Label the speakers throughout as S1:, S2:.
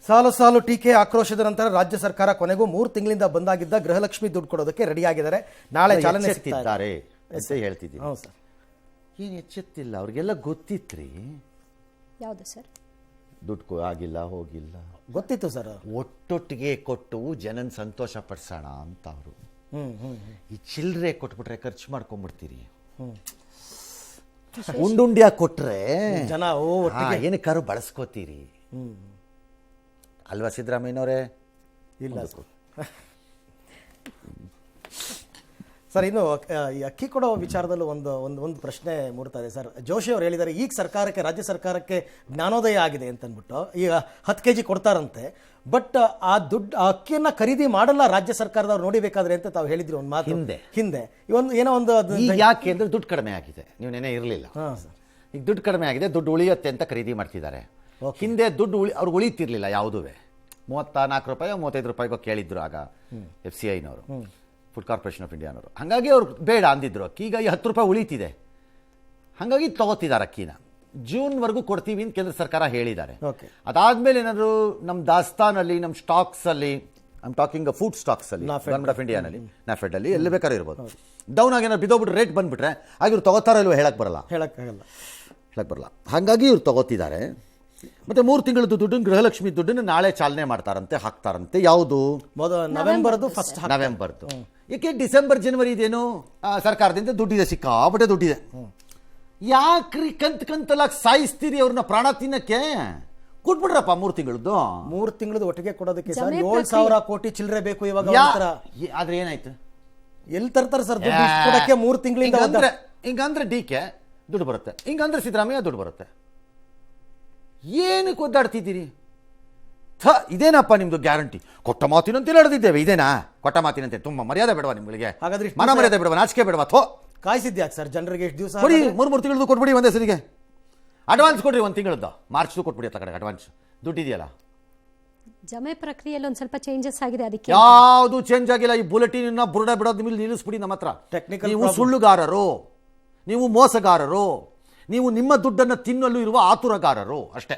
S1: ಸಾಲು ಸಾಲು ಟೀಕೆ ಆಕ್ರೋಶದ ನಂತರ ರಾಜ್ಯ ಸರ್ಕಾರ ಕೊನೆಗೂ 3 ತಿಂಗಳಿಂದ ಬಂದಾಗಿದ್ದ ಗೃಹಲಕ್ಷ್ಮಿ ದುಡ್ಡು ಕೊಡೋದಕ್ಕೆ ರೆಡಿಯಾಗಿದ್ದಾರೆ. ನಾಳೆ ಚಾಲನೆ
S2: ಸಿಗ್ತಿದ್ದಾರೆ ಅಂತ ಹೇಳ್ತಿದ್ದೀನಿ.
S1: ಹೌದು ಸರ್.
S2: ಏನು ಎಚ್ಚೆತ್ತಿಲ್ಲ, ಅವ್ರಿಗೆಲ್ಲ ಗೊತ್ತಿತ್ರಿ.
S3: ಯಾವುದು ಸರ್?
S2: ದುಡ್ಡು ಆಗಿಲ್ಲ, ಹೋಗಿಲ್ಲ,
S1: ಗೊತ್ತಿತ್ತು ಸರ್.
S2: ಒಟ್ಟೊಟ್ಟಿಗೆ ಕೊಟ್ಟು ಜನನ್ ಸಂತೋಷ ಪಡಿಸೋಣ ಅಂತ ಅವರು. ಈ ಚಿಲ್ಲರೆ ಕೊಟ್ಬಿಟ್ರೆ ಖರ್ಚು ಮಾಡ್ಕೊಂಡ್ಬಿಡ್ತೀರಿ. ಉಂಡುಂಡಿಯಾಗಿ ಕೊಟ್ರೆ
S1: ಜನ
S2: ಏನಕ್ಕಾರು ಬಳಸ್ಕೋತೀರಿ ಅಲ್ವಾ ಸಿದ್ದರಾಮಯ್ಯನವರೇ?
S1: ಇಲ್ಲ ಸರ್. ಇನ್ನು ಈ ಅಕ್ಕಿ ಕೊಡೋ ವಿಚಾರದಲ್ಲೂ ಒಂದು ಪ್ರಶ್ನೆ ಮೂಡ್ತಾ ಇದೆ ಸರ್. ಜೋಶಿ ಅವರು ಹೇಳಿದ್ದಾರೆ, ಈಗ ಸರ್ಕಾರಕ್ಕೆ, ರಾಜ್ಯ ಸರ್ಕಾರಕ್ಕೆ ಜ್ಞಾನೋದಯ ಆಗಿದೆ ಅಂತಂದ್ಬಿಟ್ಟು ಈಗ 10 kg ಕೊಡ್ತಾರಂತೆ. ಬಟ್ ಆ ದುಡ್ಡು, ಆ ಅಕ್ಕಿಯನ್ನ ಖರೀದಿ ಮಾಡಲ್ಲ ರಾಜ್ಯ ಸರ್ಕಾರದವ್ರು ನೋಡಿಬೇಕಾದ್ರೆ ಅಂತ ತಾವು ಹೇಳಿದ್ರಿ ಒಂದು ಮಾತು ಹಿಂದೆ. ಏನೋ ಒಂದು
S2: ಯಾಕೆ ಅಂದ್ರೆ ದುಡ್ಡು ಕಡಿಮೆ ಆಗಿದೆ, ನೀವು ನೆನೆ ಇರಲಿಲ್ಲ. ಈಗ ದುಡ್ಡು ಕಡಿಮೆ ಆಗಿದೆ, ದುಡ್ಡು ಉಳಿಯುತ್ತೆ ಅಂತ ಖರೀದಿ ಮಾಡ್ತಿದ್ದಾರೆ. ಹಿಂದೆ ದುಡ್ಡು ಅವ್ರು ಉಳಿತಿರ್ಲಿಲ್ಲ ಯಾವುದೂ. 34 ರೂಪಾಯಿ 35 ರೂಪಾಯಿಗೋ ಕೇಳಿದ್ರು ಆಗ FCIನವರು, ಫುಡ್ ಕಾರ್ಪೊರೇಷನ್ ಆಫ್ ಇಂಡಿಯಾನವರು. ಹಾಗಾಗಿ ಅವ್ರು ಬೇಡ ಅಂದಿದ್ರು ಅಕ್ಕಿ. ಈಗ 10 ರೂಪಾಯಿ ಉಳಿತಿದೆ, ಹಾಗಾಗಿ ತಗೋತಿದ್ದಾರೆ ಅಕ್ಕಿನ. ಜೂನ್ವರೆಗೂ ಕೊಡ್ತೀವಿ ಅಂತ ಕೇಂದ್ರ ಸರ್ಕಾರ ಹೇಳಿದ್ದಾರೆ. ಅದಾದ್ಮೇಲೆ ಏನಾದ್ರು ನಮ್ಮ ದಾಸ್ತಾನಲ್ಲಿ, ನಮ್ಮ ಸ್ಟಾಕ್ಸ್ ಅಲ್ಲಿ, ಐಮ್ ಟಾಕಿಂಗ್ ಫುಡ್ ಸ್ಟಾಕ್ಸ್ ಅಲ್ಲಿ, ಗವರ್ಮೆಂಟ್ ಆಫ್ ಇಂಡಿಯಾನಲ್ಲಿ, ನಾಫೆಡ್ ಅಲ್ಲಿ, ಎಲ್ಲಿ ಬೇಕಾದ್ರೂ ಇರ್ಬೋದು, ಡೌನ್ ಆಗಿ ಏನಾದ್ರು ಬಿದ್ದೋಗ್ಬಿಟ್ಟು ರೇಟ್ ಬಂದ್ಬಿಟ್ರೆ ಆಗ ಇವ್ರು ತಗೋತಾರ ಇಲ್ವೋ ಹೇಳಕ್ ಬರಲ್ಲ. ಹಾಗಾಗಿ ಇವ್ರು ತಗೋತಿದ್ದಾರೆ. ಮತ್ತೆ 3 ತಿಂಗಳದ್ದು ದುಡ್ಡನ್ನು, ಗೃಹಲಕ್ಷ್ಮಿ ದುಡ್ಡನ್ನು ನಾಳೆ ಚಾಲನೆ ಮಾಡ್ತಾರಂತೆ, ಹಾಕ್ತಾರಂತೆ. ಯಾವುದು?
S1: ನವೆಂಬರ್ದು.
S2: ಏಕೆ ಡಿಸೆಂಬರ್ ಜನವರಿ ಇದೇನು ಸರ್ಕಾರದಿಂದ ದುಡ್ಡಿದೆ, ಸಿಕ್ಕಾಪಟ್ಟೆ ದುಡ್ಡಿದೆ. ಯಾಕ್ರಿ ಕಂತಲಾಗಿ ಸಾಯಿಸ್ತೀರಿ ಅವ್ರನ್ನ ಪ್ರಾಣ ತಿನ್ನಕ್ಕೆ? ಕೊಟ್ಬಿಡ್ರಪ್ಪ 3 ತಿಂಗಳದ್ದು.
S1: 3 ತಿಂಗಳದ್ದು ಒಟ್ಟಿಗೆ ಕೊಡೋದಕ್ಕೆ ಸರ್ 7,000 ಕೋಟಿ ಚಿಲ್ಲರೆ ಬೇಕು ಇವಾಗ.
S2: ಆದ್ರೆ ಏನಾಯ್ತು?
S1: ಎಲ್ಲಿ ತರ್ತಾರೆ ಸರ್ ದುಡ್ಡು ಕೊಡಕ್ಕೆ 3 ತಿಂಗಳಿಂದ?
S2: ಹಿಂಗಂದ್ರೆ DK ದುಡ್ಡು ಬರುತ್ತೆ, ಹಿಂಗಂದ್ರೆ ಸಿದ್ದರಾಮಯ್ಯ ದುಡ್ಡು ಬರುತ್ತೆ. ಏನಕ್ಕೆ ಒದ್ದಾಡ್ತಿದ್ದೀರಿ? ಇದೇನಪ್ಪ ನಿಮ್ದು ಗ್ಯಾರಂಟಿ? ಕೊಟ್ಟ ಮಾತಿನಂತೆ ನಡೆದಿದ್ದೇವೆ. ಇದೇನಾ ಕೊಟ್ಟ ಮಾತಿನಂತೆ? ತುಂಬಾ ಮರ್ಯಾದೆ ಬೇಡವಾ ನಿಮ್ಗಳಿಗೆ?
S1: ಹಾಗಾದ್ರೆ
S2: ಮನ ಮರ್ಯಾದೆ ಬೇಡವಾ? ನಾಚಿಕೆ ಬೇಡವಾ?
S1: ಕಾಯಿಸಿದ್ಯಾಕೆ ಸರ್ ಜನರಿಗೆ? ಎಷ್ಟು ದಿವಸ
S2: ಕೊಡಿ? 3 ತಿಂಗಳದ್ದು ಕೊಟ್ಬಿಡಿ ಒಂದೇ ಸರಿಗೆ. ಅಡ್ವಾನ್ಸ್ ಕೊಡ್ರಿ 1 ತಿಂಗಳದ್ದು. ಮಾರ್ಚ್ದು ಕೊಟ್ಬಿಡಿ ಅತ್ತ ಕಡೆ ಅಡ್ವಾನ್ಸ್. ದುಡ್ಡಿದೆಯಲ್ಲ.
S3: ಜಮೆ ಪ್ರಕ್ರಿಯೆಯಲ್ಲಿ ಒಂದು ಸ್ವಲ್ಪ ಚೇಂಜಸ್ ಆಗಿದೆ, ಅದಕ್ಕೆ
S2: ಯಾವುದು ಚೇಂಜ್ ಆಗಿಲ್ಲ. ಈ ಬುಲೆಟಿನ್ ಬುರುಡ ಬಿಡೋದ್ ಮೇಲೆ ನಿಲ್ಲಿಸ್ಬಿಡಿ. ನಮ್ಮ ಹತ್ರ ನೀವು ಸುಳ್ಳುಗಾರರು, ನೀವು ಮೋಸಗಾರರು, ನೀವು ನಿಮ್ಮ ದುಡ್ಡನ್ನು ತಿನ್ನಲು ಇರುವ ಆತುರಗಾರರು ಅಷ್ಟೇ.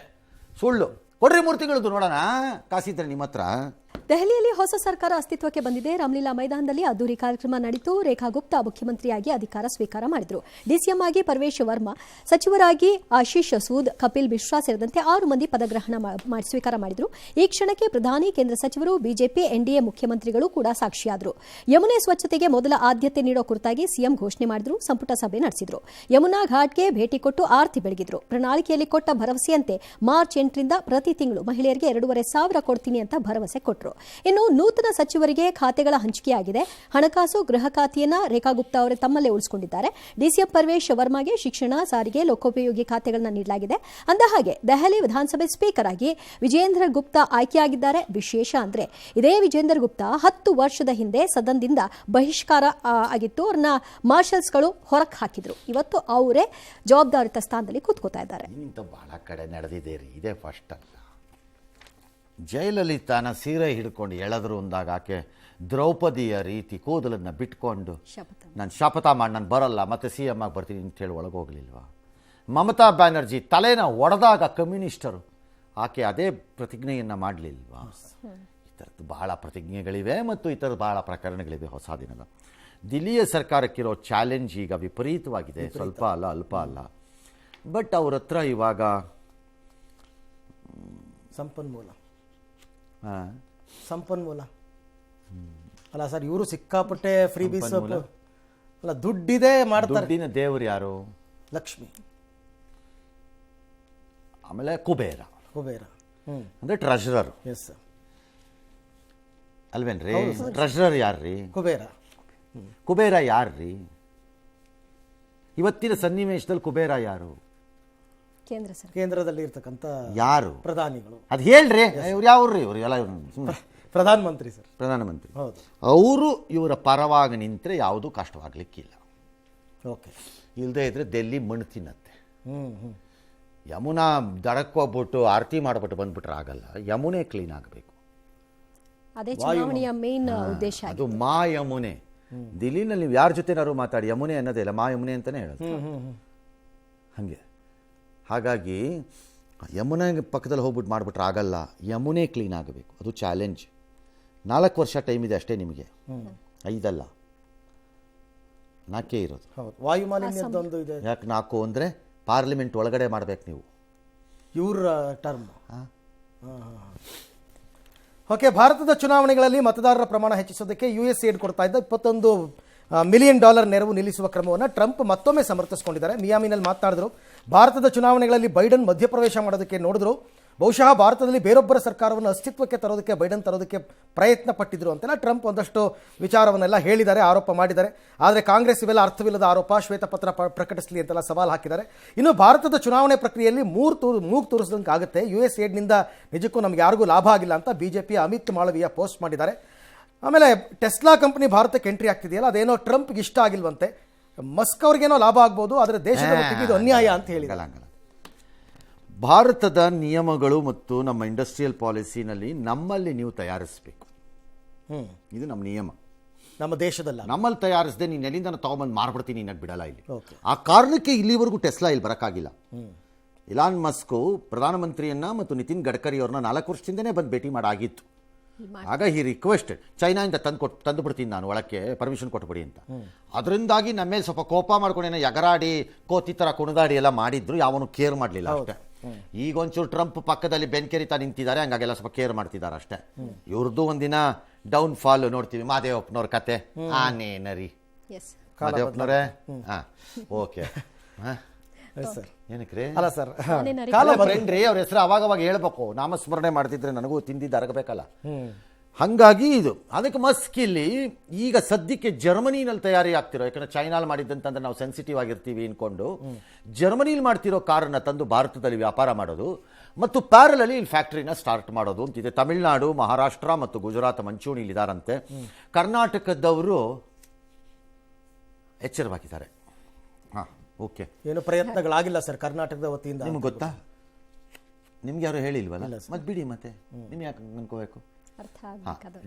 S2: ಸುಳ್ಳು ಕೊಡ್ರಿ 3 ತಿಂಗಳದ್ದು ನೋಡೋಣ, ಕಾಸಿದ್ರೆ ನಿಮ್ಮ ಹತ್ರ.
S3: ದೆಹಲಿಯಲ್ಲಿ ಹೊಸ ಸರ್ಕಾರ ಅಸ್ತಿತ್ವಕ್ಕೆ ಬಂದಿದೆ. ರಾಮಲೀಲಾ ಮೈದಾನದಲ್ಲಿ ಅದ್ದೂರಿ ಕಾರ್ಯಕ್ರಮ ನಡೆಯಿತು. ರೇಖಾ ಗುಪ್ತಾ ಮುಖ್ಯಮಂತ್ರಿಯಾಗಿ ಅಧಿಕಾರ ಸ್ವೀಕಾರ ಮಾಡಿದರು. DCM ಆಗಿ ಪರ್ವೇಶ್ ವರ್ಮಾ, ಸಚಿವರಾಗಿ ಆಶೀಶ್ ಸೂದ್, ಕಪಿಲ್ ಮಿಶ್ರಾ ಸೇರಿದಂತೆ 6 ಮಂದಿ ಪದಗ್ರಹಣ ಸ್ವೀಕಾರ ಮಾಡಿದರು. ಈ ಕ್ಷಣಕ್ಕೆ ಪ್ರಧಾನಿ, ಕೇಂದ್ರ ಸಚಿವರು, ಬಿಜೆಪಿ, NDA ಮುಖ್ಯಮಂತ್ರಿಗಳು ಕೂಡ ಸಾಕ್ಷಿಯಾದರು. ಯಮುನೆ ಸ್ವಚ್ಛತೆಗೆ ಮೊದಲ ಆದ್ಯತೆ ನೀಡೋ ಕುರಿತಾಗಿ ಸಿಎಂ ಘೋಷಣೆ ಮಾಡಿದ್ರು. ಸಂಪುಟ ಸಭೆ ನಡೆಸಿದ್ರು. ಯಮುನಾ ಘಾಟ್ಗೆ ಭೇಟಿ ಕೊಟ್ಟು ಆರತಿ ಬೆಳಗಿದ್ರು. ಪ್ರಣಾಳಿಕೆಯಲ್ಲಿ ಕೊಟ್ಟ ಭರವಸೆಯಂತೆ ಮಾರ್ಚ್ 8ರಿಂದ ಪ್ರತಿ ತಿಂಗಳು ಮಹಿಳೆಯರಿಗೆ 2,500 ಕೊಡ್ತೀನಿ ಅಂತ ಭರವಸೆ ಕೊಟ್ಟರು. ಇನ್ನು ನೂತನ ಸಚಿವರಿಗೆ ಖಾತೆಗಳ ಹಂಚಿಕೆಯಾಗಿದೆ. ಹಣಕಾಸು, ಗೃಹ ಖಾತೆಯನ್ನ ರೇಖಾ ಗುಪ್ತಾ ಅವರೇ ತಮ್ಮಲ್ಲೇ ಉಳಿಸಿಕೊಂಡಿದ್ದಾರೆ. DCM ಪರ್ವೇಶ್ ವರ್ಮಾಗೆ ಶಿಕ್ಷಣ, ಸಾರಿಗೆ, ಲೋಕೋಪಯೋಗಿ ಖಾತೆಗಳನ್ನು ನೀಡಲಾಗಿದೆ. ಅಂದಹಾಗೆ ದೆಹಲಿ ವಿಧಾನಸಭೆ ಸ್ಪೀಕರ್ ಆಗಿ ವಿಜೇಂದ್ರ ಗುಪ್ತಾ ಆಯ್ಕೆಯಾಗಿದ್ದಾರೆ. ವಿಶೇಷ ಅಂದ್ರೆ ಇದೇ ವಿಜೇಂದ್ರ ಗುಪ್ತಾ 10 ವರ್ಷದ ಹಿಂದೆ ಸದನದಿಂದ ಬಹಿಷ್ಕಾರ ಆಗಿತ್ತು. ಅವ್ರನ್ನ ಮಾರ್ಷಲ್ಸ್ಗಳು ಹೊರಕ್ಕೆ ಹಾಕಿದ್ರು. ಇವತ್ತು ಅವರೇ ಜವಾಬ್ದಾರಿತ ಸ್ಥಾನದಲ್ಲಿ ಕೂತ್ಕೋತಾ ಇದ್ದಾರೆ.
S2: ಬಹಳ ಕಡೆ ನಡೆದಿದೆ ರೀ, ಇದೇ ಫಸ್ಟ್ ಅಲ್ಲ. ಜಯಲಲಿತಾನ ಸೀರೆ ಹಿಡ್ಕೊಂಡು ಎಳೆದ್ರು ಅಂದಾಗ ಆಕೆ ದ್ರೌಪದಿಯ ರೀತಿ ಕೂದಲನ್ನು ಬಿಟ್ಕೊಂಡು ನಾನು ಶಪಥ ಮಾಡಿ ನಾನು ಬರಲ್ಲ ಮತ್ತೆ CM ಆಗಿ ಬರ್ತೀನಿ ಅಂತ ಹೇಳಿ ಒಳಗೋಗ್ಲಿಲ್ವಾ? ಮಮತಾ ಬ್ಯಾನರ್ಜಿ ತಲೆನ ಒಡೆದಾಗ ಕಮ್ಯುನಿಸ್ಟರು ಆಕೆ ಅದೇ ಪ್ರತಿಜ್ಞೆಯನ್ನು ಮಾಡಲಿಲ್ವಾ? ಈ ಥರದ್ದು ಬಹಳ ಪ್ರತಿಜ್ಞೆಗಳಿವೆ ಮತ್ತು ಈ ಥರದ ಬಹಳ ಪ್ರಕರಣಗಳಿವೆ ಹೊಸ ದಿನದ. ದಿಲ್ಲಿಯ ಸರ್ಕಾರಕ್ಕಿರೋ ಚಾಲೆಂಜ್ ಈಗ ವಿಪರೀತವಾಗಿದೆ. ಸ್ವಲ್ಪ ಅಲ್ಲ, ಅಲ್ಪ ಅಲ್ಲ. ಬಟ್ ಅವ್ರ ಹತ್ರ ಇವಾಗ
S1: ಸಂಪನ್ಮೂಲ ಅಲ್ಲ ಸರ್. ಇವರು ಸಿಕ್ಕಾಪಟ್ಟೆ ಫ್ರೀ ಬೀಸ್ ಅಲ್ಲ, ದುಡ್ಡಿದೆ ಮಾಡ್ತಾರೆ.
S2: ದುಡ್ಡಿನ ದೇವರು ಯಾರು?
S1: ಲಕ್ಷ್ಮಿ.
S2: ಆಮೇಲೆ ಕುಬೇರ ಅಂದ್ರೆ ಟ್ರೆಷರರ್.
S1: Yes sir.
S2: ಅಲ್ವೇನ್ರಿ? ಟ್ರೆಷರರ್ ಯಾರ್ರೀ? ಕುಬೇರ ಯಾರ್ರೀ? ಇವತ್ತಿನ ಸನ್ನಿವೇಶದಲ್ಲಿ ಕುಬೇರ ಯಾರು?
S1: ಕೇಂದ್ರದಲ್ಲಿ ಇರ್ತಕ್ಕಂಥ
S2: ಯಾರು?
S1: ಪ್ರಧಾನಿಗಳು.
S2: ಅದು ಹೇಳ್ರಿ, ಇವ್ರು ಯಾವ್ರಿ? ಇವ್ರು ಎಲ್ಲ
S1: ಪ್ರಧಾನಮಂತ್ರಿ ಸರ್.
S2: ಪ್ರಧಾನಮಂತ್ರಿ. ಅವರು ಇವರ ಪರವಾಗಿ ನಿಂತರೆ ಯಾವುದೂ ಕಷ್ಟವಾಗ್ಲಿಕ್ಕಿಲ್ಲ. ಇಲ್ಲದೆ ಇದ್ರೆ ಡೆಲ್ಲಿ ಮಣ್ಣು ತಿನ್ನತ್ತೆ. ಯಮುನಾ ದಡಕ್ಕೆ ಹೋಗ್ಬಿಟ್ಟು ಆರತಿ ಮಾಡ್ಬಿಟ್ಟು ಬಂದ್ಬಿಟ್ರೆ ಆಗಲ್ಲ. ಯಮುನೆ ಕ್ಲೀನ್ ಆಗಬೇಕು. ಅದು ಮಾ ಯಮುನೆ. ದಿಲ್ಲಿನಲ್ಲಿ ನೀವು ಯಾರ ಜೊತೆನಾರು ಮಾತಾಡಿ ಯಮುನೆ ಅನ್ನೋದೇ ಇಲ್ಲ, ಮಾ ಯಮುನೆ ಅಂತಾನೆ ಹೇಳೋದು. ಹಂಗೆ. ಹಾಗಾಗಿ ಯಮುನೆ ಪಕ್ಕದಲ್ಲಿ ಹೋಗ್ಬಿಟ್ಟು ಮಾಡಿಬಿಟ್ರೆ ಆಗಲ್ಲ, ಯಮುನೆ ಕ್ಲೀನ್ ಆಗಬೇಕು, ಅದು ಚಾಲೆಂಜ್. 4 ವರ್ಷ ಟೈಮ್ ಇದೆ ಅಷ್ಟೇ ನಿಮಗೆ, 5 ಅಲ್ಲ, 4 ಇರೋದು.
S1: ಹೌದು, ವಾಯು ಮಾಲಿನ್ಯದೊಂದು ಇದೆ.
S2: ಯಾಕೆ 4 ಅಂದರೆ ಪಾರ್ಲಿಮೆಂಟ್ ಒಳಗಡೆ ಮಾಡಬೇಕು ನೀವು,
S1: ಇವ್ರ ಟರ್ಮ್. ಓಕೆ, ಭಾರತದ ಚುನಾವಣೆಗಳಲ್ಲಿ ಮತದಾರರ ಪ್ರಮಾಣ ಹೆಚ್ಚಿಸೋದಕ್ಕೆ USAID ಕೊಡ್ತಾ ಇದ್ದ $21 ಮಿಲಿಯನ್ ನೆರವು ನಿಲ್ಲಿಸುವ ಕ್ರಮವನ್ನು ಟ್ರಂಪ್ ಮತ್ತೊಮ್ಮೆ ಸಮರ್ಥಿಸಿಕೊಂಡಿದ್ದಾರೆ. ಮಿಯಾಮಿನಲ್ಲಿ ಮಾತನಾಡಿದ್ರು. ಭಾರತದ ಚುನಾವಣೆಗಳಲ್ಲಿ ಬೈಡನ್ ಮಧ್ಯಪ್ರವೇಶ ಮಾಡೋದಕ್ಕೆ ನೋಡಿದ್ರು. ಬಹುಶಃ ಭಾರತದಲ್ಲಿ ಬೇರೊಬ್ಬರ ಸರ್ಕಾರವನ್ನು ಅಸ್ತಿತ್ವಕ್ಕೆ ತರೋದಕ್ಕೆ ಬೈಡನ್ ತರೋದಕ್ಕೆ ಪ್ರಯತ್ನ ಪಟ್ಟಿದ್ರು ಅಂತೆಲ್ಲ ಟ್ರಂಪ್ ಒಂದಷ್ಟು ವಿಚಾರವನ್ನೆಲ್ಲ ಹೇಳಿದ್ದಾರೆ, ಆರೋಪ ಮಾಡಿದ್ದಾರೆ. ಆದರೆ ಕಾಂಗ್ರೆಸ್ ಇವೆಲ್ಲ ಅರ್ಥವಿಲ್ಲದ ಆರೋಪ, ಶ್ವೇತಪತ್ರ ಪ್ರಕಟಿಸಲಿ ಅಂತೆಲ್ಲ ಸವಾಲು ಹಾಕಿದ್ದಾರೆ. ಇನ್ನು ಭಾರತದ ಚುನಾವಣೆ ಪ್ರಕ್ರಿಯೆಯಲ್ಲಿ ಮೂಗು ತೋರಿಸಿದಂಗೆ ಆಗುತ್ತೆ, USAIDನಿಂದ ನಿಜಕ್ಕೂ ನಮ್ಗೆ ಯಾರಿಗೂ ಲಾಭ ಆಗಿಲ್ಲ ಅಂತ ಬಿಜೆಪಿಯ ಅಮಿತ್ ಮಾಳವಿಯಾ ಪೋಸ್ಟ್ ಮಾಡಿದ್ದಾರೆ. ಆಮೇಲೆ ಟೆಸ್ಲಾ ಕಂಪನಿ ಭಾರತಕ್ಕೆ ಎಂಟ್ರಿ ಆಗ್ತಿದೆಯಲ್ಲ, ಅದೇನೋ ಟ್ರಂಪ್ಗೆ ಇಷ್ಟ ಆಗಿಲ್ವಂತೆ. ಮಸ್ಕ್ ಅವ್ರಿಗೇನೋ ಲಾಭ ಆಗ್ಬೋದು, ಆದರೆ ದೇಶದ ಮಟ್ಟಿಗೆ ಇದು ಅನ್ಯಾಯ ಅಂತ ಹೇಳಿದ್ದಾರೆ.
S2: ಭಾರತದ ನಿಯಮಗಳು ಮತ್ತು ನಮ್ಮ ಇಂಡಸ್ಟ್ರಿಯಲ್ ಪಾಲಿಸಿನಲ್ಲಿ ನಮ್ಮಲ್ಲಿ ನೀವು ತಯಾರಿಸಬೇಕು, ಇದು ನಮ್ಮ ನಿಯಮ.
S1: ನಮ್ಮ ದೇಶದಲ್ಲ,
S2: ನಮ್ಮಲ್ಲಿ ತಯಾರಿಸದೆ ನೀನು ಎಲ್ಲಿಂದ ನಾನು ತೊಗೊಂಬಂದು ಮಾರ್ಬಿಡ್ತೀನಿ, ನಿನ್ನಕ್ಕೆ ಬಿಡಲ್ಲ ಇಲ್ಲಿ. ಆ ಕಾರಣಕ್ಕೆ ಇಲ್ಲಿವರೆಗೂ ಟೆಸ್ಲಾ ಇಲ್ಲಿ ಬರೋಕ್ಕಾಗಿಲ್ಲ. ಇಲಾನ್ ಮಸ್ಕು ಪ್ರಧಾನಮಂತ್ರಿಯನ್ನ ಮತ್ತು ನಿತಿನ್ ಗಡ್ಕರಿ ಅವ್ರನ್ನ 4 ವರ್ಷದಿಂದನೇ ಬಂದು ಭೇಟಿ ಮಾಡಾಗಿತ್ತು. ಆಗ ಈ ರಿಕ್ವೆಸ್ಟೆಡ್, ಚೈನಾಯಿಂದ ತಂದು ಬಿಡ್ತೀನಿ ನಾನು, ಒಳಕ್ಕೆ ಪರ್ಮಿಷನ್ ಕೊಟ್ಬಿಡಿ ಅಂತ. ಅದರಿಂದಾಗಿ ನಮ್ಮ ಮೇಲೆ ಸ್ವಲ್ಪ ಕೋಪ ಮಾಡ್ಕೊಂಡೇನೋ ಎಗರಾಡಿ ಕೋತಿ ಥರ ಕುಣಿದಾಡಿ ಎಲ್ಲ ಮಾಡಿದ್ರು, ಯಾವನು ಕೇರ್ ಮಾಡಲಿಲ್ಲ ಅಷ್ಟೇ. ಈಗ ಒಂಚೂರು ಟ್ರಂಪ್ ಪಕ್ಕದಲ್ಲಿ ಬೆನ್ಕೆರಿತಾ ನಿಂತಿದ್ದಾರೆ, ಹಂಗಾಗೆಲ್ಲ ಸ್ವಲ್ಪ ಕೇರ್ ಮಾಡ್ತಿದ್ದಾರೆ ಅಷ್ಟೇ. ಇವ್ರದ್ದು ಒಂದಿನ ಡೌನ್ ಫಾಲ್ ನೋಡ್ತೀವಿ. ಮಾದೇವಪ್ಪನವ್ರ ಕತೆ ಆನೇನರಿ, ಮಾದೇವಪ್ಪನವರೇ, ಹಾಂ ಓಕೆ, ಏನಕ್ರಿ
S1: ಅಲ್ಲ ಸರ್,
S2: ಫ್ರೆಂಡ್ ರೀ, ಅವ್ರ ಹೆಸರು ಅವಾಗವಾಗ ಹೇಳ್ಬೇಕು, ನಾಮಸ್ಮರಣೆ ಮಾಡ್ತಿದ್ರೆ ನನಗೂ ತಿಂದಿದ್ದು ಅರಗಬೇಕಲ್ಲ. ಹಾಗಾಗಿ ಇದು ಅದಕ್ಕೆ ಮಸ್ಕ್ ಇಲ್ಲಿ ಈಗ ಸದ್ಯಕ್ಕೆ ಜರ್ಮನಿನಲ್ಲಿ ತಯಾರಿ ಆಗ್ತಿರೋ, ಯಾಕಂದ್ರೆ ಚೈನಾಲ್ ಮಾಡಿದ್ದಂತಂದ್ರೆ ನಾವು ಸೆನ್ಸಿಟಿವ್ ಆಗಿರ್ತೀವಿ ಅನ್ಕೊಂಡು ಜರ್ಮನಿಲಿ ಮಾಡ್ತಿರೋ ಕಾರನ್ನ ತಂದು ಭಾರತದಲ್ಲಿ ವ್ಯಾಪಾರ ಮಾಡೋದು ಮತ್ತು ಪ್ಯಾರಲಲ್ಲಿ ಇಲ್ಲಿ ಫ್ಯಾಕ್ಟ್ರಿನ ಸ್ಟಾರ್ಟ್ ಮಾಡೋದು ಅಂತಿದೆ. ತಮಿಳುನಾಡು, ಮಹಾರಾಷ್ಟ್ರ ಮತ್ತು ಗುಜರಾತ್ ಮಂಚೂಣಿಲಿ ಇದಾರಂತೆ. ಕರ್ನಾಟಕದವರು ಎಚ್ಚರವಾಗಿದ್ದಾರೆ. ಹಾಂ ಓಕೆ,
S1: ಏನು ಪ್ರಯತ್ನಗಳಾಗಿಲ್ಲ ಸರ್ ಕರ್ನಾಟಕದ ವತಿಯಿಂದ.
S2: ನಿಮ್ಗೆ ಗೊತ್ತಾ? ನಿಮ್ಗೆ ಯಾರು ಹೇಳಿಲ್ವಲ್ಲ, ಮತ್ತೆ ಬಿಡಿ, ಮತ್ತೆ ನಿಮ್ಗೆ ಯಾಕೆ ಅನ್ಕೋಬೇಕು?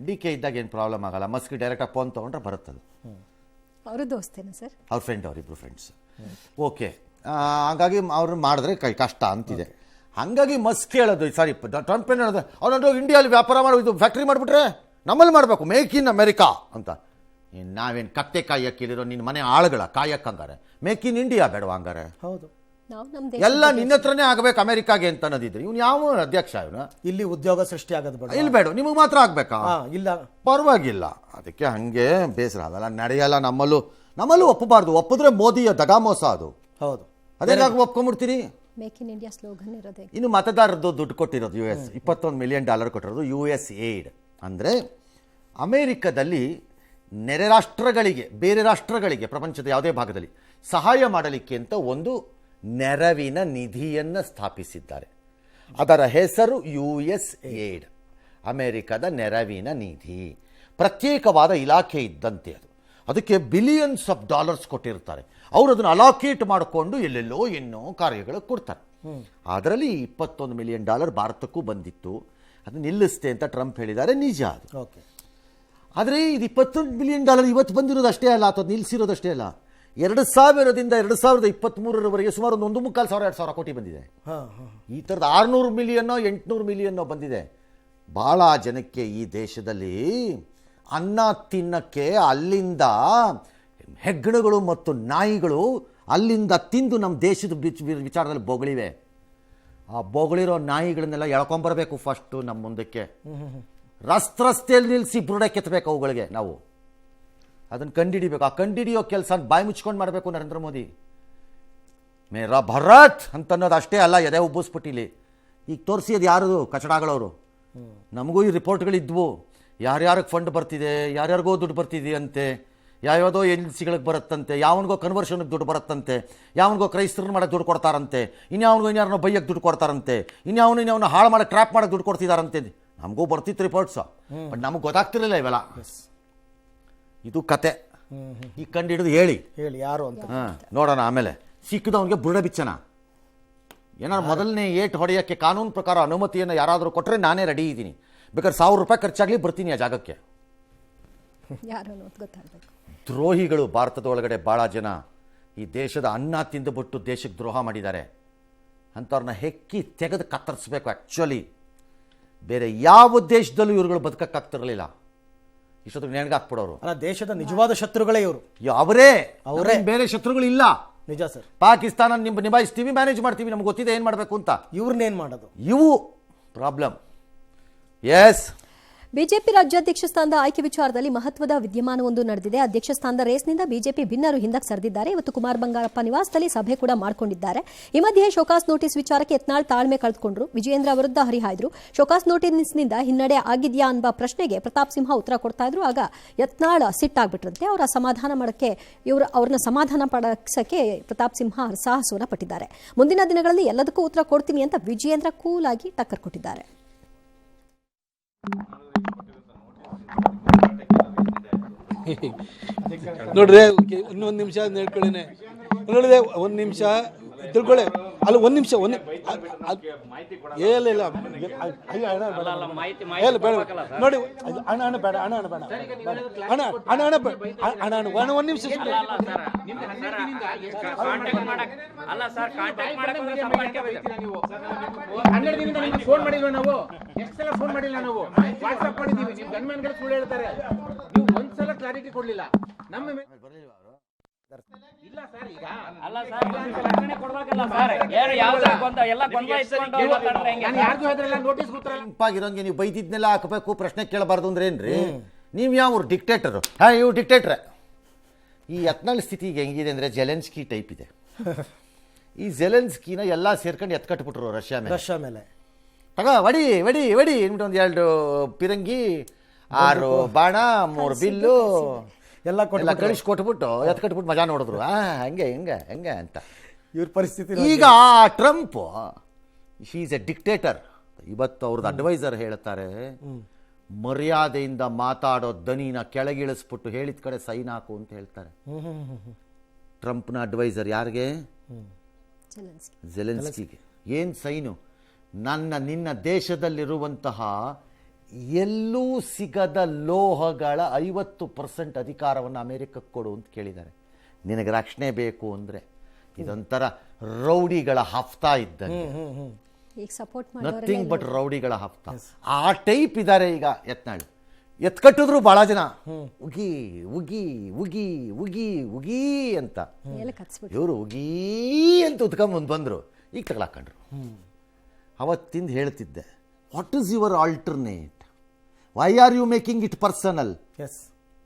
S2: DK ಇದ್ದಾಗ ಏನು ಪ್ರಾಬ್ಲಮ್ ಆಗಲ್ಲ, ಮಸ್ಕಿ ಡೈರೆಕ್ಟಾಗಿ ಫೋನ್ ತೊಗೊಂಡ್ರೆ ಬರುತ್ತದು.
S3: ಅವರು ದೋಸ್ತೇನ ಸರ್,
S2: ಅವ್ರ ಫ್ರೆಂಡ್, ಅವರಿಬ್ರು ಫ್ರೆಂಡ್ಸ್. ಓಕೆ, ಹಾಗಾಗಿ ಅವ್ರು ಮಾಡಿದ್ರೆ ಕಷ್ಟ ಅಂತಿದೆ. ಹಾಗಾಗಿ ಮಸ್ಕ್ ಹೇಳೋದು, ಸಾರಿ ಟ್ರಂಪ್ ಏನು ಹೇಳೋದು, ಅವ್ರು ಇಂಡಿಯಾಲಿ ವ್ಯಾಪಾರ ಮಾಡೋ ಇದು ಫ್ಯಾಕ್ಟ್ರಿ ಮಾಡಿಬಿಟ್ರೆ ನಮ್ಮಲ್ಲಿ ಮಾಡಬೇಕು, ಮೇಕ್ ಇನ್ ಅಮೆರಿಕಾ ಅಂತ. ನಾವೇನು ಕತ್ತೆ ಕಾಯಕ್ಕಿರೋ ನಿನ್ನ ಮನೆ ಆಳುಗಳ ಕಾಯಕ್ಕಂಗಾರೆ ಮೇಕ್ ಇನ್ ಇಂಡಿಯಾ ಬೇಡವಾ ಹಂಗಾರೆ?
S1: ಹೌದು,
S2: ಎಲ್ಲ ನಿನ್ನ ಹತ್ರನೇ ಆಗಬೇಕು ಅಮೆರಿಕಾಗೆ ಅಂತ ಅನ್ನೋದಿದ್ರೆ ಇವನು ಯಾವ ಅಧ್ಯಕ್ಷ? ಇವನು
S1: ಇಲ್ಲಿ ಉದ್ಯೋಗ ಸೃಷ್ಟಿ ಆಗೋದು ಬೇಡ,
S2: ಇಲ್ಲಿ ಬೇಡ, ನಿಮಗೆ ಮಾತ್ರ ಆಗ್ಬೇಕಾ?
S1: ಇಲ್ಲ
S2: ಪರವಾಗಿಲ್ಲ, ಅದಕ್ಕೆ ಹಂಗೆ ಬೇಸರ ಅದಲ್ಲ, ನಡೆಯಲ್ಲ. ನಮ್ಮಲ್ಲೂ ಒಪ್ಪಬಾರ್ದು, ಒಪ್ಪಿದ್ರೆ ಮೋದಿಯ ದಗಾಮೋಸ ಅದು.
S1: ಹೌದು,
S2: ಅದೇನಾಗ ಒಪ್ಕೊಂಡ್ಬಿಡ್ತೀರಿ?
S3: ಮೇಕ್ ಇನ್ ಇಂಡಿಯಾ ಸ್ಲೋಗನ್ ಇರೋದೇ.
S2: ಇನ್ನು ಮತದಾರರದ್ದು ದುಡ್ಡು ಕೊಟ್ಟಿರೋದು US $21 ಮಿಲಿಯನ್ ಕೊಟ್ಟಿರೋದು USAID ಅಂದರೆ ಅಮೆರಿಕದಲ್ಲಿ ನೆರೆ ರಾಷ್ಟ್ರಗಳಿಗೆ, ಬೇರೆ ರಾಷ್ಟ್ರಗಳಿಗೆ ಪ್ರಪಂಚದ ಯಾವುದೇ ಭಾಗದಲ್ಲಿ ಸಹಾಯ ಮಾಡಲಿಕ್ಕೆ ಅಂತ ಒಂದು ನೆರವಿನ ನಿಧಿಯನ್ನು ಸ್ಥಾಪಿಸಿದ್ದಾರೆ. ಅದರ ಹೆಸರು USAID, ಅಮೆರಿಕದ ನೆರವಿನ ನಿಧಿ. ಪ್ರತ್ಯೇಕವಾದ ಇಲಾಖೆ ಇದ್ದಂತೆ ಅದು, ಅದಕ್ಕೆ ಬಿಲಿಯನ್ಸ್ ಆಫ್ ಡಾಲರ್ಸ್ ಕೊಟ್ಟಿರ್ತಾರೆ. ಅವರು ಅದನ್ನು ಅಲಾಕೇಟ್ ಮಾಡಿಕೊಂಡು ಎಲ್ಲೆಲ್ಲೋ ಏನೋ ಕಾರ್ಯಗಳು ಕೊಡ್ತಾರೆ. ಅದರಲ್ಲಿ $21 ಮಿಲಿಯನ್ ಭಾರತಕ್ಕೂ ಬಂದಿತ್ತು, ಅದು ನಿಲ್ಲಿಸ್ತೆ ಅಂತ ಟ್ರಂಪ್ ಹೇಳಿದ್ದಾರೆ, ನಿಜ ಅದು.
S1: ಓಕೆ,
S2: ಆದರೆ ಇದು $21 ಮಿಲಿಯನ್ ಇವತ್ತು ಬಂದಿರೋದು ಅಷ್ಟೇ ಅಲ್ಲ, ಅಥವಾ ನಿಲ್ಲಿಸಿರೋದಷ್ಟೇ ಅಲ್ಲ, 2000ರಿಂದ 2023ರವರೆಗೆ ಸುಮಾರು 1,500,000-2,000 ಕೋಟಿ ಬಂದಿದೆ. ಈ ಥರದ 600 ಮಿಲಿಯನ್ನೋ 800 ಮಿಲಿಯನ್ನೋ ಬಂದಿದೆ. ಭಾಳ ಜನಕ್ಕೆ ಈ ದೇಶದಲ್ಲಿ ಅನ್ನ ತಿನ್ನಕ್ಕೆ ಅಲ್ಲಿಂದ ಹೆಗ್ಗಣಗಳು ಮತ್ತು ನಾಯಿಗಳು ಅಲ್ಲಿಂದ ತಿಂದು ನಮ್ಮ ದೇಶದ ವಿಚಾರದಲ್ಲಿ ಬೊಗಳಿವೆ. ಆ ಬೊಗಳಿರೋ ನಾಯಿಗಳನ್ನೆಲ್ಲ ಎಳ್ಕೊಂಬರ್ಬೇಕು ಫಸ್ಟು ನಮ್ಮ ಮುಂದಕ್ಕೆ, ರಸ್ತೆಯಲ್ಲಿ ನಿಲ್ಲಿಸಿ ಬುರುಡೆ ಕೆತ್ತಬೇಕು ಅವುಗಳಿಗೆ. ನಾವು ಅದನ್ನು ಕಂಡಿಡಿಬೇಕು. ಆ ಕಂಡಿಡಿಯೋ ಕೆಲಸ ಬಾಯಿ ಮುಚ್ಕೊಂಡು ಮಾಡಬೇಕು ನರೇಂದ್ರ ಮೋದಿ. ಮೇರಾ ಭರತ್ ಅಂತನ್ನೋದು ಅಷ್ಟೇ ಅಲ್ಲ, ಎದೆ ಉಬ್ಬಿಸ್ಬಿಟ್ಟಿಲಿ ಈಗ ತೋರಿಸಿ ಅದು ಯಾರು ಕಚಡಗಳವರು. ನಮಗೂ ಈ ರಿಪೋರ್ಟ್ಗಳಿದ್ವು, ಯಾರ್ಯಾರಿಗೆ ಫಂಡ್ ಬರ್ತಿದೆ, ಯಾರ್ಯಾರಿಗೋ ದುಡ್ಡು ಬರ್ತಿದೆ ಅಂತೆ, ಯಾವ್ಯಾವುದೋ ಏಜೆನ್ಸಿಗಳಿಗೆ ಬರುತ್ತಂತೆ, ಯಾವನಿಗೋ ಕನ್ವರ್ಷನ್ಗೆ ದುಡ್ಡು ಬರುತ್ತಂತೆ, ಯಾವನಿಗೋ ಕ್ರೈಸ್ತರನ್ನ ಮಾಡೋಕ್ಕೆ ದುಡ್ಡು ಕೊಡ್ತಾರಂತೆ, ಇನ್ಯಾವನಿಗೋ ಬೈಯಕ್ಕೆ ದುಡ್ಡು ಕೊಡ್ತಾರಂತೆ, ಇನ್ಯಾವನು ಹಾಳು ಮಾಡೋಕ್ಕೆ ಟ್ರ್ಯಾಪ್ ಮಾಡೋಕ್ಕೆ ದುಡ್ಡು ಕೊಡ್ತಿದ್ದಾರಂತೆ. ನಮಗೂ ಬರ್ತಿತ್ತು ರಿಪೋರ್ಟ್ಸು, ಬಟ್ ನಮಗೆ ಗೊತ್ತಾಗ್ತಿರಲಿಲ್ಲ ಇವೆಲ್ಲ. ಇದು ಕತೆ. ಈಗ ಕಂಡಿಡಿದು ಹೇಳಿ
S1: ಯಾರು ಅಂತ
S2: ನೋಡೋಣ. ಆಮೇಲೆ ಸಿಕ್ಕಿದವನಿಗೆ ಬುರುಡೆ ಬಿಚ್ಚನ. ಏನಾದ್ರು ಮೊದಲನೇ ಏಟ್ ಹೊಡೆಯೋಕ್ಕೆ ಕಾನೂನು ಪ್ರಕಾರ ಅನುಮತಿಯನ್ನು ಯಾರಾದರೂ ಕೊಟ್ಟರೆ ನಾನೇ ರೆಡಿ ಇದ್ದೀನಿ, ಬೇಕಾದ್ರೆ $1,000 ಖರ್ಚಾಗಲಿ ಬರ್ತೀನಿ ಆ ಜಾಗಕ್ಕೆ. ದ್ರೋಹಿಗಳು ಭಾರತದ ಒಳಗಡೆ ಭಾಳ ಜನ ಈ ದೇಶದ ಅನ್ನ ತಿಂದುಬಿಟ್ಟು ದೇಶಕ್ಕೆ ದ್ರೋಹ ಮಾಡಿದ್ದಾರೆ. ಅಂಥವ್ರನ್ನ ಹೆಕ್ಕಿ ತೆಗೆದು ಕತ್ತರಿಸ್ಬೇಕು. ಆ್ಯಕ್ಚುಲಿ ಬೇರೆ ಯಾವ ದೇಶದಲ್ಲೂ ಇವ್ರುಗಳು ಬದುಕಕ್ಕಾಗ್ತಿರಲಿಲ್ಲ, ಇಷ್ಟೊತ್ತಿಗೆ ನೆಣಗಾಕ್ಬಿಡೋರು.
S1: ಅಲ್ಲ, ದೇಶದ ನಿಜವಾದ ಶತ್ರುಗಳೇ ಇವರು.
S2: ಅವರೇ
S1: ಅವರೇ
S2: ಬೇರೆ ಶತ್ರುಗಳು ಇಲ್ಲ.
S1: ನಿಜ ಸರ್.
S2: ಪಾಕಿಸ್ತಾನ ನಿಭಾಯಿಸ್ತೀವಿ, ಮ್ಯಾನೇಜ್ ಮಾಡ್ತೀವಿ, ನಮ್ಗೆ ಗೊತ್ತಿದೆ ಏನು ಮಾಡಬೇಕು ಅಂತ.
S1: ಇವ್ರನ್ನೇನು ಮಾಡೋದು?
S2: ಇವು ಪ್ರಾಬ್ಲಮ್. ಎಸ್,
S3: ಬಿಜೆಪಿ ರಾಜ್ಯಾಧ್ಯಕ್ಷ ಸ್ಥಾನದ ಆಯ್ಕೆ ವಿಚಾರದಲ್ಲಿ ಮಹತ್ವದ ವಿದ್ಯಮಾನವೊಂದು ನಡೆದಿದೆ. ಅಧ್ಯಕ್ಷ ಸ್ಥಾನದ ರೇಸ್ನಿಂದ ಬಿಜೆಪಿ ಭಿನ್ನರು ಹಿಂದಕ್ಕೆ ಸರಿದಿದ್ದಾರೆ. ಇವತ್ತು ಕುಮಾರ್ ಬಂಗಾರಪ್ಪ ನಿವಾಸದಲ್ಲಿ ಸಭೆ ಕೂಡ ಮಾಡಿಕೊಂಡಿದ್ದಾರೆ. ಈ ಮಧ್ಯೆ ಶೋಕಾಸ್ ನೋಟಿಸ್ ವಿಚಾರಕ್ಕೆ ಯತ್ನಾಳ್ ತಾಳ್ಮೆ ಕಳೆದುಕೊಂಡ್ರು. ವಿಜಯೇಂದ್ರ ವಿರುದ್ಧ ಹರಿಹಾಯ್ದ್ರು. ಶೋಕಾಸ್ ನೋಟಿಸ್ನಿಂದ ಹಿನ್ನಡೆ ಆಗಿದೆಯಾ ಎಂಬ ಪ್ರಶ್ನೆಗೆ ಪ್ರತಾಪ್ ಸಿಂಹ ಉತ್ತರ ಕೊಡ್ತಾ ಇದ್ರು. ಆಗ ಯತ್ನಾಳ್ ಸಿಟ್ಟಾಗ್ಬಿಟ್ರಂತೆ. ಅವರ ಸಮಾಧಾನ ಮಾಡಕ್ಕೆ ಅವ್ರನ್ನ ಸಮಾಧಾನ ಪಡಿಸಕ್ಕೆ ಪ್ರತಾಪ್ ಸಿಂಹ ಸಾಹಸವನ್ನ ಪಟ್ಟಿದ್ದಾರೆ. ಮುಂದಿನ ದಿನಗಳಲ್ಲಿ ಎಲ್ಲದಕ್ಕೂ ಉತ್ತರ ಕೊಡ್ತೀನಿ ಅಂತ ವಿಜಯೇಂದ್ರ ಕೂಲ್ ಆಗಿ ಟಕ್ಕರ್ ಕೊಟ್ಟಿದ್ದಾರೆ.
S4: ನೋಡ್ರಿ, ಇನ್ನೊಂದು ನಿಮಿಷ ಹೇಳ್ಕೊಳ್ಳೇನೆ. ನೋಡಿದೆ, ಒಂದು ನಿಮಿಷ ತಿಳ್ಕೊಳ್ಳಿ. ಅಲ್ಲ, ಒಂದು ನಿಮಿಷ ಏನಿಲ್ಲ ನೋಡಿ. ಅಣ್ಣ ಬೇಡ, ಅಣ್ಣ ಬೇಡ, ಅಣ್ಣ ಒಂದು ನಿಮಿಷ.
S5: ಫೋನ್ ಮಾಡಿಲ್ವ ನಾವು? ಎಷ್ಟು ಸಲ ಫೋನ್ ಮಾಡಿಲ್ಲ ನಾವು? ವಾಟ್ಸ್ಆಪ್ ಮಾಡಿದೀವಿ. ನೀವು ಗನ್ಮ್ಯಾನ್ಗಳು ಸುಳ್ಳು ಹೇಳ್ತಾರೆ. ನೀವು ಒಂದ್ಸಲ ಕ್ಲಾರಿಟಿ ಕೊಡ್ಲಿಲ್ಲ. ನಮ್ಮ ಇಲ್ಲ ಸರ್, ಈಗ ಅಲ್ಲ ಸರ್, ರಕ್ಷಣೆ ಕೊಡ್ಬೇಕಲ್ಲ ಸರ್. ಯಾವ್ದು ಗೊಂದಲ ಎಲ್ಲ ಗೊಂದಲ ಇಟ್ಕೊಂಡು ನಾನು ಯಾರಿಗೂ ಹೇಳಿದ್ರಲ್ಲ, ನೋಟಿಸ್ ಗೊತ್ತಿರಲ್ಲ.
S2: ಸಿಂಪಾಗಿರೋಂಗೆ ನೀವು ಬೈದಿದ್ನೆಲ್ಲ ಹಾಕಬೇಕು, ಪ್ರಶ್ನೆ ಕೇಳಬಾರ್ದು ಅಂದ್ರೆ ಏನ್ರಿ? ನೀವು ಯಾವ ಡಿಕ್ಟೇಟರು? ಇವು ಡಿಕ್ಟೇಟ್ರೆ. ಈ ಯತ್ನಾಳ್ ಸ್ಥಿತಿ ಈಗ ಹೆಂಗಿದೆ ಅಂದರೆ ಜೆಲೆನ್ಸ್ಕಿ ಟೈಪ್ ಇದೆ. ಈ ಜೆಲೆನ್ಸ್ಕಿನ ಎಲ್ಲ ಸೇರ್ಕೊಂಡು ಎತ್ಕಟ್ಬಿಟ್ರು ರಷ್ಯಾ ಮೇಲೆ. ತಗ ವಡಿ ವಡಿ ವಡಿ ಅಂದ್ಬಿಟ್ಟು ಒಂದು 2 ಪಿರಂಗಿ, 6 ಬಾಣ, 3 ಬಿಲ್ಲು ಎಲ್ಲ ಕಳಿಸ್ಕೊಟ್ಬಿಟ್ಟು ಎತ್ಕಟ್ಬಿಟ್ಟು ಮಜಾ ನೋಡಿದ್ರು. ಹಂಗೆ ಹೆಂಗೆ ಹೆಂಗೆ ಅಂತ
S1: ಇವ್ರ ಪರಿಸ್ಥಿತಿ. ಈಗ
S2: ಟ್ರಂಪ್ ಈಸ್ ಎ ಡಿಕ್ಟೇಟರ್. ಇವತ್ತು ಅವ್ರದ್ದು ಅಡ್ವೈಸರ್ ಹೇಳ್ತಾರೆ, ಮರ್ಯಾದೆಯಿಂದ ಮಾತಾಡೋ ದನಿನ ಕೆಳಗಿಳಿಸ್ಬಿಟ್ಟು ಹೇಳಿದ ಕಡೆ ಸೈನ್ ಹಾಕು ಅಂತ ಹೇಳ್ತಾರೆ. ಟ್ರಂಪ್ನ ಅಡ್ವೈಸರ್ ಯಾರಿಗೆ? ಜೆಲೆನ್ಸ್ಕಿಗೆ. ಏನು ಸೈನು? ನಿನ್ನ ದೇಶದಲ್ಲಿರುವಂತಹ ಎಲ್ಲೂ ಸಿಗದ ಲೋಹಗಳ 50% ಅಧಿಕಾರವನ್ನು ಅಮೆರಿಕಕ್ಕೆ ಕೊಡು ಅಂತ ಕೇಳಿದ್ದಾರೆ. ನಿನಗೆ ರಕ್ಷಣೆ ಬೇಕು ಅಂದರೆ ಇದೊಂಥರ ರೌಡಿಗಳ ಹಫ್ತಾ ಇದ್ದಂಗೆ, ನಥಿಂಗ್ ಬಟ್ ರೌಡಿಗಳ ಹಫ್ತಾ. ಆ ಟೈಪ್ ಇದ್ದಾರೆ ಈಗ ಯತ್ನಾಳ್. ಎತ್ಕಟ್ಟಿದ್ರು ಭಾಳ ಜನ ಉಗಿ ಉಗಿ ಉಗಿ ಉಗಿ ಉಗಿ ಅಂತ. ಇವರು ಉಗೀ ಅಂತ ಉತ್ಕೊಂಬಂದು ಬಂದರು, ಈಗ ತಗೊಳಾಕೊಂಡ್ರು. ಅವತ್ತಿಂದ ಹೇಳ್ತಿದ್ದೆ, what is your alternate? Why are you making it personal?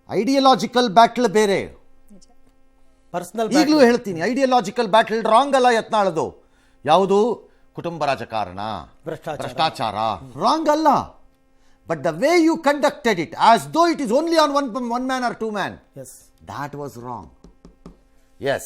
S2: Ideological battle ಬೇರೆ,
S1: ಪರ್ಸನಲ್.
S2: ಈಗಲೂ ಹೇಳ್ತೀನಿ, ಐಡಿಯಾಲಜಿಕಲ್ ಬ್ಯಾಟಲ್ ರಾಂಗ್ ಅಲ್ಲ ಯತ್ನಾಳದು. ಯಾವುದು? ಕುಟುಂಬ ರಾಜಕಾರಣ, ಭ್ರಷ್ಟಾಚಾರ ರಾಂಗ್ ಅಲ್ಲ. But the way you conducted it as though it is only on one man or 2 man, that was wrong. Yes.